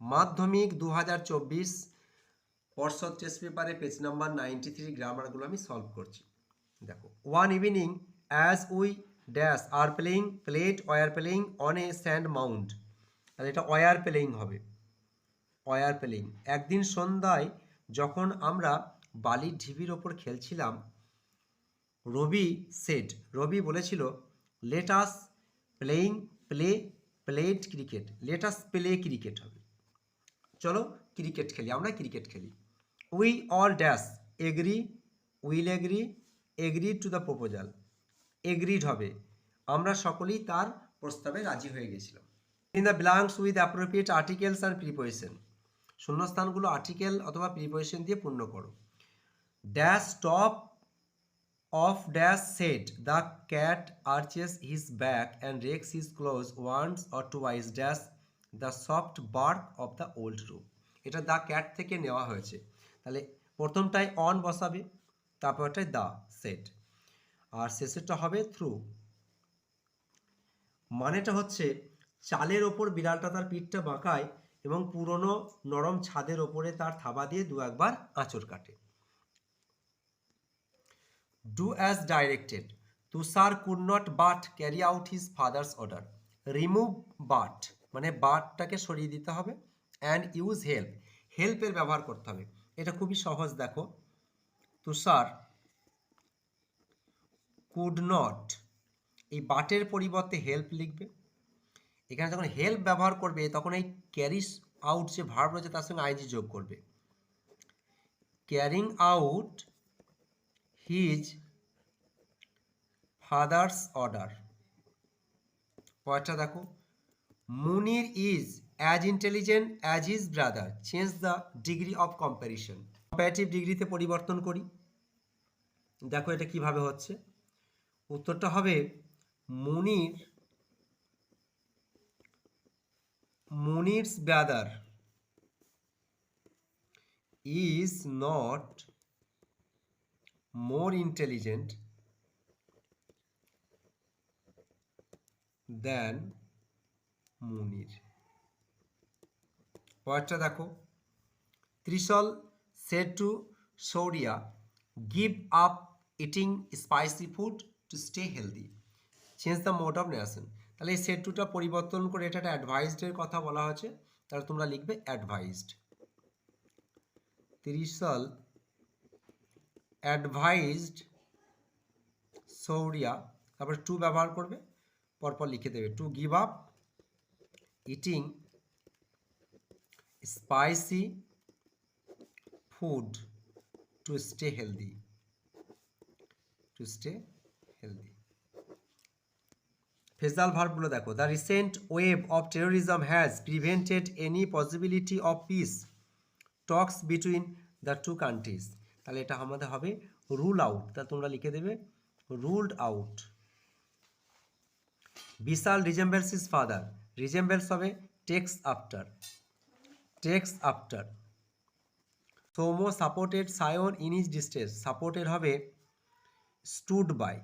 মাধ্যমিক 2024 পর্ষদ টেস্ট পেপারে পেজ নাম্বার 93 গ্রামারগুলো আমি সলভ করছি। দেখো, one evening as we dash are playing on a sand mount, তাহলে এটা ওয়ার প্লেইং হবে, ওয়ার প্লেইং। একদিন সন্ধ্যায় যখন আমরা বালির ঢিবির ওপর খেলছিলাম, রবি বলেছিল let us played cricket, let us play cricket হবে, চলো ক্রিকেট খেলি, আমরা ক্রিকেট খেলি। We all dash agree to the proposal, agreed হবে, আমরা সকলেই তার প্রস্তাবে রাজি হয়ে গেছিলাম। In the blanks with appropriate articles and preposition, শূন্যস্থানগুলো আর্টিকেল অথবা প্রিপোজিশন দিয়ে পূর্ণ করো। Dash top of dash said the cat arches his back and rakes his claws once or twice dash the soft bark of the old roof, এটা the cat থেকে নেওয়া হয়েছে, তাহলে প্রথমটায় অন বসাবে, তারপরটায় দ্য সেড, আর শেষেরটা হবে থ্রু। মানেটা হচ্ছে চালের ওপর বিড়ালটা তার পিঠটা বাঁকায় এবং পুরনো নরম ছাদের ওপরে তার থাবা দিয়ে দু একবার আঁচড় কাটে। Do as directed. Tushar could not but carry out his father's order. Remove but মানে বাটটাকে সরিয়ে দিতে হবে, and use help, হেল্পের ব্যবহার করতে হবে। এটা খুবই সহজ, দেখো, তুষার কুড নট, এই বাটের পরিবর্তে হেল্প লিখবে। এখানে যখন হেল্প ব্যবহার করবে তখন এই ক্যারিস আউট যে ভার্ব রয়েছে তার সঙ্গে আইজি যোগ করবে। Carrying out his father's order. পরেরটা দেখো, Munir is as intelligent as his brother, change the degree of comparison, comparative ডিগ্রিতে পরিবর্তন করি। দেখো এটা কিভাবে হচ্ছে, উত্তরটা হবে মুনির's brother is not more intelligent than মুনির। পরেরটা দেখো, ত্রিশল said to Shaurya give up eating spicy food to stay healthy, change the mode of narration, তাহলে এই সেট টুটা পরিবর্তন করে এটা একটা অ্যাডভাইসডের কথা বলা হয়েছে, তাহলে তোমরা লিখবে অ্যাডভাইসড। ত্রিশল অ্যাডভাইসড সৌরিয়া, তারপরে টু ব্যবহার করবে, পরপর লিখে দেবে to give up eating spicy food to stay healthy, phrasal ভার্বগুলো দেখো, the recent wave of terrorism has prevented any possibility of peace talks between the two countries, তাহলে এটা আমাদের হবে রুল আউট, তা তোমরা লিখে দেবে রুলড আউট। বিশাল রিজেম্বলস হিজ ফাদার, রিজেম্বলস হবে takes after. Soumya supported Sayan in his distress, supported হবে স্টুড বাই।